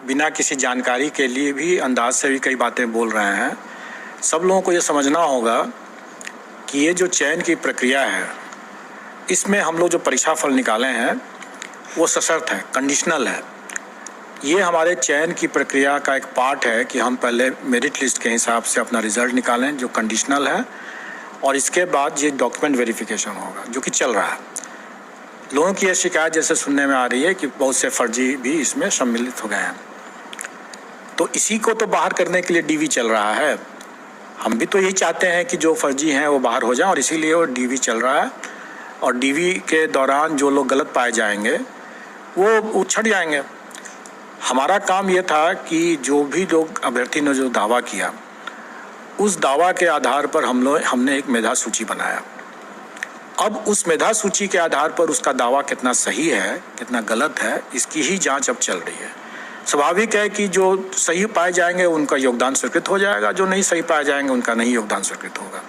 बिना किसी जानकारी के लिए भी अंदाज से भी कई बातें बोल रहे हैं। सब लोगों को ये समझना होगा कि ये जो चयन की प्रक्रिया है, इसमें हम लोग जो परीक्षा फल निकाले हैं वो सशर्त है, कंडीशनल है। ये हमारे चयन की प्रक्रिया का एक पार्ट है कि हम पहले मेरिट लिस्ट के हिसाब से अपना रिज़ल्ट निकालें जो कंडीशनल है, और इसके बाद ये डॉक्यूमेंट वेरिफिकेशन होगा जो कि चल रहा है। लोगों की ये शिकायत जैसे सुनने में आ रही है कि बहुत से फर्जी भी इसमें सम्मिलित हो गए हैं, तो इसी को तो बाहर करने के लिए डीवी चल रहा है। हम भी तो यही चाहते हैं कि जो फर्जी हैं वो बाहर हो जाएं, और इसीलिए वो डीवी चल रहा है। और डीवी के दौरान जो लोग गलत पाए जाएंगे वो उछट जाएंगे। हमारा काम ये था कि जो भी लोग अभ्यर्थी ने जो दावा किया, उस दावा के आधार पर हमने एक मेधा सूची बनाया। अब उस मेधा सूची के आधार पर उसका दावा कितना सही है कितना गलत है, इसकी ही जांच अब चल रही है। स्वाभाविक है कि जो सही पाए जाएंगे उनका योगदान स्वीकृत हो जाएगा, जो नहीं सही पाए जाएंगे उनका नहीं योगदान स्वीकृत होगा।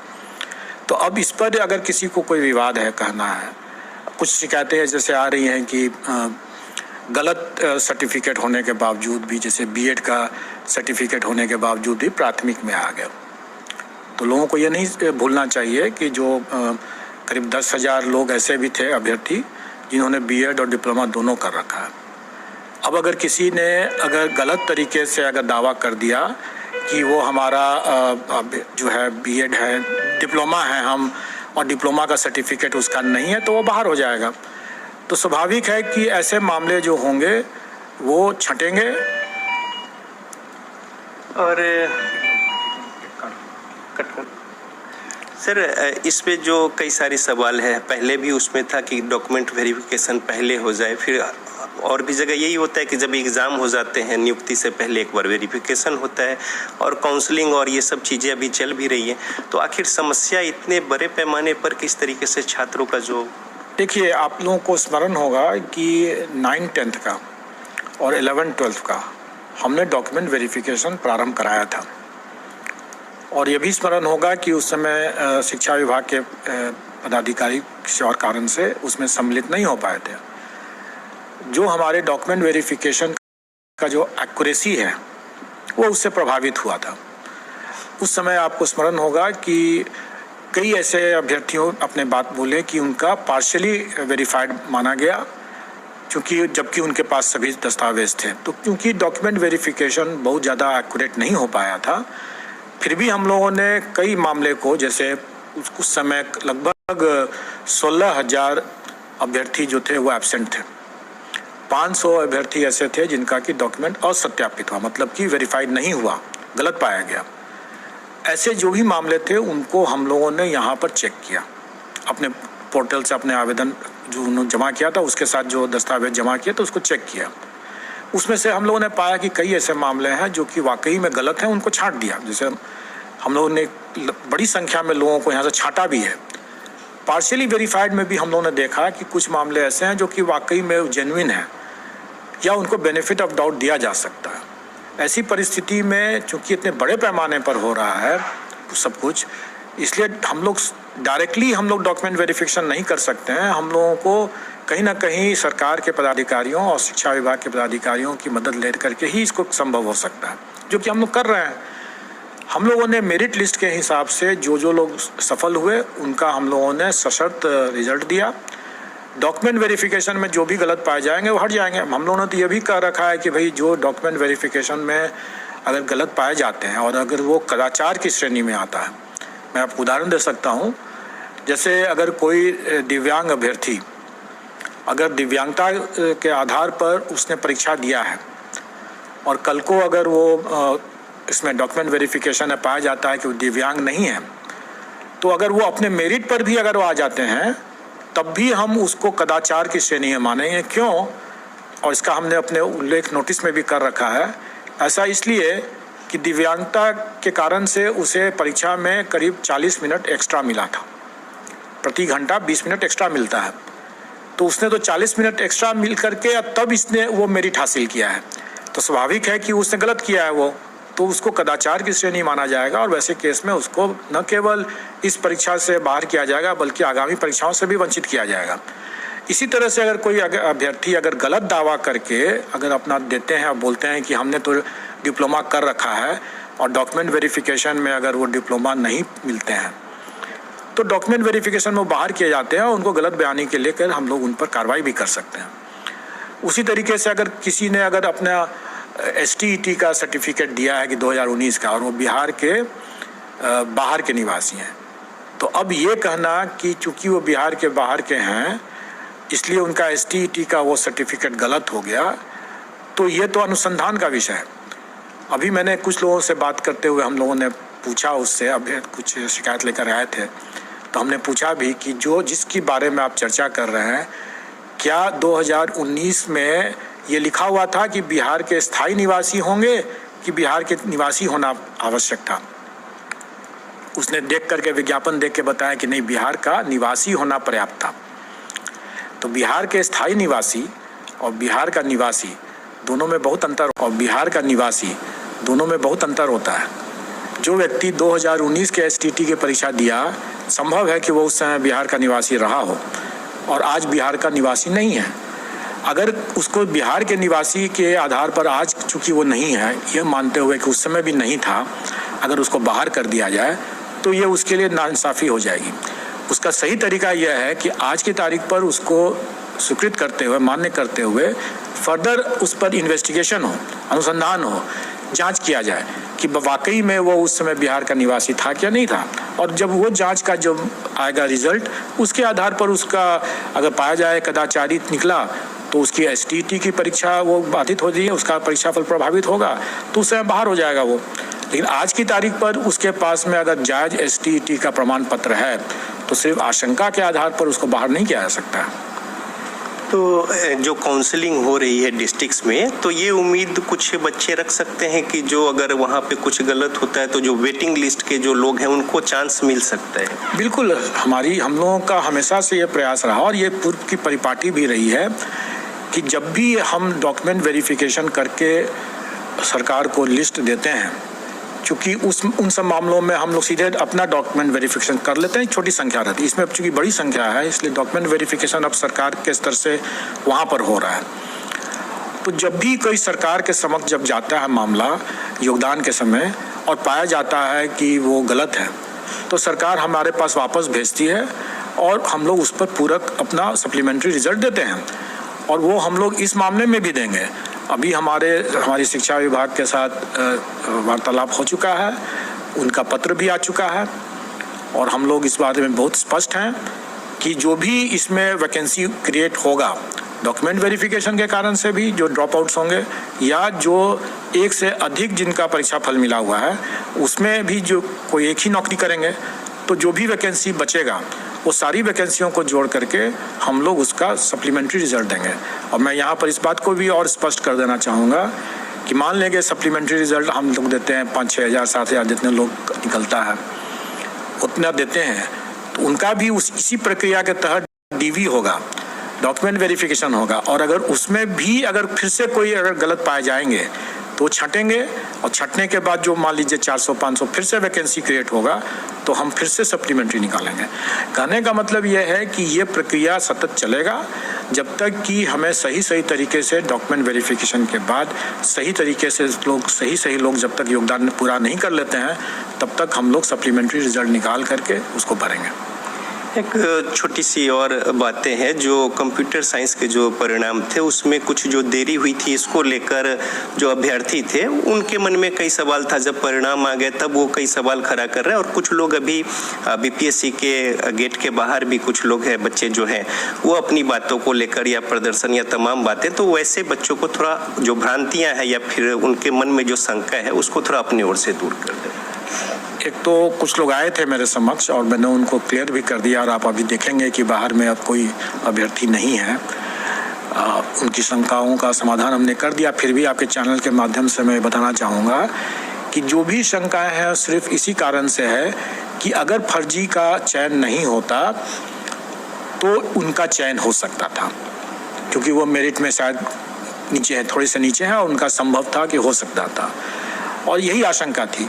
तो अब इस पर अगर किसी को कोई विवाद है, कहना है, कुछ शिकायतें जैसे आ रही हैं कि गलत सर्टिफिकेट होने के बावजूद भी, जैसे बीएड का सर्टिफिकेट होने के बावजूद भी प्राथमिक में आ गया, तो लोगों को ये नहीं भूलना चाहिए कि जो करीब 10,000 लोग ऐसे भी थे अभ्यर्थी जिन्होंने बीएड और डिप्लोमा दोनों कर रखा है। अब अगर किसी ने अगर गलत तरीके से अगर दावा कर दिया कि वो हमारा जो है बीएड है, डिप्लोमा है हम, और डिप्लोमा का सर्टिफिकेट उसका नहीं है, तो वो बाहर हो जाएगा। तो स्वाभाविक है कि ऐसे मामले जो होंगे वो छटेंगे। और सर, इस पे जो कई सारे सवाल हैं, पहले भी उसमें था कि डॉक्यूमेंट वेरिफिकेशन पहले हो जाए, फिर और भी जगह यही होता है कि जब एग्ज़ाम हो जाते हैं नियुक्ति से पहले एक बार वेरिफिकेशन होता है, और काउंसलिंग और ये सब चीज़ें अभी चल भी रही हैं। तो आखिर समस्या इतने बड़े पैमाने पर किस तरीके से छात्रों का जो, देखिए, आप लोगों को स्मरण होगा कि 9th-10th का और 11th-12th का हमने डॉक्यूमेंट वेरिफिकेशन प्रारंभ कराया था, और ये भी स्मरण होगा कि उस समय शिक्षा विभाग के पदाधिकारी किसी और कारण से उसमें सम्मिलित नहीं हो पाए थे। जो हमारे डॉक्यूमेंट वेरिफिकेशन का जो एक्यूरेसी है वो उससे प्रभावित हुआ था। उस समय आपको स्मरण होगा कि कई ऐसे अभ्यर्थियों अपने बात बोले कि उनका पार्शियली वेरीफाइड माना गया, क्योंकि जबकि उनके पास सभी दस्तावेज थे। तो क्योंकि डॉक्यूमेंट वेरिफिकेशन बहुत ज़्यादा एक्यूरेट नहीं हो पाया था, फिर भी हम लोगों ने कई मामले को, जैसे उस समय लगभग 16,000 अभ्यर्थी जो थे वो एब्सेंट थे। 500 अभ्यर्थी ऐसे थे जिनका कि डॉक्यूमेंट असत्यापित हुआ, मतलब कि वेरीफाइड नहीं हुआ, गलत पाया गया। ऐसे जो भी मामले थे उनको हम लोगों ने यहाँ पर चेक किया, अपने पोर्टल से अपने आवेदन जो उन्होंने जमा किया था उसके साथ जो दस्तावेज जमा किया तो उसको चेक किया। उसमें से हम लोगों ने पाया कि कई ऐसे मामले हैं जो कि वाकई में गलत हैं, उनको छांट दिया। जैसे हम लोगों ने बड़ी संख्या में लोगों को यहाँ से छांटा भी है। पार्शियली वेरीफाइड में भी हम लोगों ने देखा कि कुछ मामले ऐसे हैं जो कि वाकई में जेन्युइन हैं या उनको बेनिफिट ऑफ डाउट दिया जा सकता है। ऐसी परिस्थिति में चूंकि इतने बड़े पैमाने पर हो रहा है सब कुछ, इसलिए हम लोग डायरेक्टली डॉक्यूमेंट वेरिफिकेशन नहीं कर सकते हैं। हम लोगों को कहीं ना कहीं सरकार के पदाधिकारियों और शिक्षा विभाग के पदाधिकारियों की मदद ले करके ही इसको संभव हो सकता है, जो कि हम लोग कर रहे हैं। हम लोगों ने मेरिट लिस्ट के हिसाब से जो लोग सफल हुए उनका हम लोगों ने सशर्त रिजल्ट दिया। डॉक्यूमेंट वेरिफिकेशन में जो भी गलत पाए जाएंगे वो हट जाएंगे। हम लोगों ने तो ये भी कह रखा है कि भाई जो डॉक्यूमेंट वेरिफिकेशन में अगर गलत पाए जाते हैं और अगर वो कदाचार की श्रेणी में आता है, मैं आपको उदाहरण दे सकता हूँ। जैसे अगर कोई दिव्यांग अभ्यर्थी अगर दिव्यांगता के आधार पर उसने परीक्षा दिया है और कल को अगर वो इसमें डॉक्यूमेंट वेरिफिकेशन में पाया जाता है कि वो दिव्यांग नहीं है, तो अगर वो अपने मेरिट पर भी अगर वो आ जाते हैं तब भी हम उसको कदाचार की श्रेणी में मानेंगे। क्यों? और इसका हमने अपने उल्लेख नोटिस में भी कर रखा है। ऐसा इसलिए कि दिव्यांगता के कारण से उसे परीक्षा में करीब 40 मिनट एक्स्ट्रा मिला था, प्रति घंटा 20 मिनट एक्स्ट्रा मिलता है। तो उसने तो 40 मिनट एक्स्ट्रा मिल करके तब इसने वो मेरिट हासिल किया है, तो स्वाभाविक है कि उसने गलत किया है वो, तो उसको कदाचार की श्रेणी माना जाएगा। और वैसे केस में उसको न केवल इस परीक्षा से बाहर किया जाएगा बल्कि आगामी परीक्षाओं से भी वंचित किया जाएगा। इसी तरह से अगर कोई अभ्यर्थी अगर गलत दावा करके अगर अपना देते हैं और बोलते हैं कि हमने तो डिप्लोमा कर रखा है और डॉक्यूमेंट वेरिफिकेशन में अगर वो डिप्लोमा नहीं मिलते हैं तो डॉक्यूमेंट वेरिफिकेशन में वो बाहर किए जाते हैं और उनको गलत बयानी के लेकर हम लोग उन पर कार्रवाई भी कर सकते हैं। उसी तरीके से अगर किसी ने अगर अपना STET का सर्टिफिकेट दिया है कि 2019 का और वो बिहार के बाहर के निवासी हैं, तो अब ये कहना कि चूंकि वो बिहार के बाहर के हैं इसलिए उनका STET का वो सर्टिफिकेट गलत हो गया, तो ये तो अनुसंधान का विषय है। अभी मैंने कुछ लोगों से बात करते हुए हम लोगों ने पूछा उससे, अब कुछ शिकायत लेकर आए थे तो हमने पूछा भी कि जो जिसकी बारे में आप चर्चा कर रहे हैं क्या 2019 में ये लिखा हुआ था कि बिहार के स्थायी निवासी होंगे कि बिहार के निवासी होना आवश्यक था। उसने देख करके विज्ञापन देख के बताया कि नहीं, बिहार का निवासी होना पर्याप्त था। तो बिहार के स्थायी निवासी और बिहार का निवासी दोनों में बहुत अंतर होता है। जो व्यक्ति 2019 के STET की परीक्षा दिया, संभव है कि वो उस समय बिहार का निवासी रहा हो और आज बिहार का निवासी नहीं है। अगर उसको बिहार के निवासी के आधार पर आज चूंकि वो नहीं है, ये मानते हुए कि उस समय भी नहीं था, अगर उसको बाहर कर दिया जाए तो ये उसके लिए नाइंसाफ़ी हो जाएगी। उसका सही तरीका यह है कि आज की तारीख पर उसको स्वीकृत करते हुए, मान्य करते हुए फर्दर उस पर इन्वेस्टिगेशन हो, अनुसंधान हो, जांच किया जाए कि वाकई में वो उस समय बिहार का निवासी था क्या नहीं था। और जब वो जांच का जब आएगा रिजल्ट, उसके आधार पर उसका अगर पाया जाए कदाचारी निकला तो उसकी STET की परीक्षा वो बाधित हो जाएगी, उसका परीक्षाफल प्रभावित होगा तो उस समय बाहर हो जाएगा वो। लेकिन आज की तारीख पर उसके पास में अगर जायज STET का प्रमाण पत्र है तो सिर्फ आशंका के आधार पर उसको बाहर नहीं किया जा सकता। तो जो काउंसलिंग हो रही है डिस्ट्रिक्ट्स में, तो ये उम्मीद कुछ बच्चे रख सकते हैं कि जो अगर वहाँ पे कुछ गलत होता है तो जो वेटिंग लिस्ट के जो लोग हैं उनको चांस मिल सकता है। बिल्कुल, हम लोगों का हमेशा से ये प्रयास रहा और ये पूर्व की परिपाटी भी रही है कि जब भी हम डॉक्यूमेंट वेरिफिकेशन करके सरकार को लिस्ट देते हैं, चूँकि उन सब मामलों में हम लोग सीधे अपना डॉक्यूमेंट वेरिफिकेशन कर लेते हैं, छोटी संख्या रहती है। इसमें चूँकि बड़ी संख्या है इसलिए डॉक्यूमेंट वेरिफिकेशन अब सरकार के स्तर से वहाँ पर हो रहा है। तो जब भी कोई सरकार के समक्ष जब जाता है मामला योगदान के समय और पाया जाता है कि वो गलत है, तो सरकार हमारे पास वापस भेजती है और हम लोग उस पर पूरक अपना सप्लीमेंट्री रिजल्ट देते हैं और वो हम लोग इस मामले में भी देंगे। अभी हमारी शिक्षा विभाग के साथ वार्तालाप हो चुका है, उनका पत्र भी आ चुका है और हम लोग इस बारे में बहुत स्पष्ट हैं कि जो भी इसमें वैकेंसी क्रिएट होगा डॉक्यूमेंट वेरिफिकेशन के कारण से भी, जो ड्रॉप आउट्स होंगे या जो एक से अधिक जिनका परीक्षा फल मिला हुआ है उसमें भी जो कोई एक ही नौकरी करेंगे, तो जो भी वैकेंसी बचेगा वो सारी वैकेंसियों को जोड़ करके हम लोग उसका सप्लीमेंट्री रिजल्ट देंगे। और मैं यहाँ पर इस बात को भी और स्पष्ट कर देना चाहूँगा कि मान लेंगे सप्लीमेंट्री रिजल्ट हम लोग देते हैं 5-6 हज़ार 7 हज़ार जितने लोग निकलता है उतना देते हैं, तो उनका भी इसी प्रक्रिया के तहत DV होगा, डॉक्यूमेंट वेरिफिकेशन होगा और अगर उसमें भी अगर फिर से कोई अगर गलत पाए जाएंगे तो छटेंगे और छटने के बाद जो मान लीजिए 400-500 फिर से वैकेंसी क्रिएट होगा तो हम फिर से सप्लीमेंट्री निकालेंगे। कहने का मतलब यह है कि ये प्रक्रिया सतत चलेगा जब तक कि हमें सही तरीके से डॉक्यूमेंट वेरिफिकेशन के बाद सही तरीके से सही लोग जब तक योगदान पूरा नहीं कर लेते हैं तब तक हम लोग सप्लीमेंट्री रिजल्ट निकाल करके उसको भरेंगे। एक छोटी सी और बातें हैं, जो कंप्यूटर साइंस के जो परिणाम थे उसमें कुछ जो देरी हुई थी, इसको लेकर जो अभ्यर्थी थे उनके मन में कई सवाल था। जब परिणाम आ गए तब वो कई सवाल खड़ा कर रहे हैं और कुछ लोग अभी BPSC के गेट के बाहर भी कुछ लोग हैं, बच्चे जो हैं वो अपनी बातों को लेकर या प्रदर्शन या तमाम बातें, तो वैसे बच्चों को थोड़ा जो भ्रांतियाँ हैं या फिर उनके मन में जो शंका है उसको थोड़ा अपनी ओर से दूर कर दें। एक तो कुछ लोग आए थे मेरे समक्ष और मैंने उनको क्लियर भी कर दिया और आप अभी देखेंगे कि बाहर में अब कोई अभ्यर्थी नहीं है। उनकी शंकाओं का समाधान हमने कर दिया। फिर भी आपके चैनल के माध्यम से मैं बताना चाहूँगा कि जो भी शंकाएं हैं सिर्फ इसी कारण से है कि अगर फर्जी का चयन नहीं होता तो उनका चयन हो सकता था, क्योंकि वो मेरिट में शायद नीचे है, थोड़ी से नीचे है और उनका संभव था कि हो सकता था और यही आशंका थी।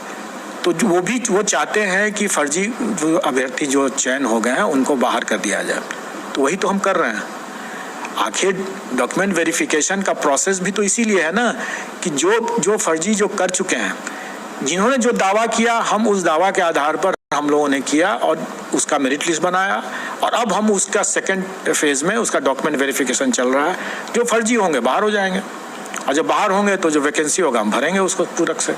तो वो चाहते हैं कि फर्जी अभ्यर्थी जो चयन हो गए हैं उनको बाहर कर दिया जाए, तो वही तो हम कर रहे हैं। आखिर डॉक्यूमेंट वेरिफिकेशन का प्रोसेस भी तो इसीलिए है ना कि जो फर्जी जो कर चुके हैं, जिन्होंने जो दावा किया, हम उस दावा के आधार पर हम लोगों ने किया और उसका मेरिट लिस्ट बनाया, और अब हम उसका सेकंड फेज में उसका डॉक्यूमेंट वेरिफिकेशन चल रहा है। जो फर्जी होंगे बाहर हो जाएंगे, और जब बाहर होंगे तो जो वैकेंसी होगा हम भरेंगे उसको पूरक से।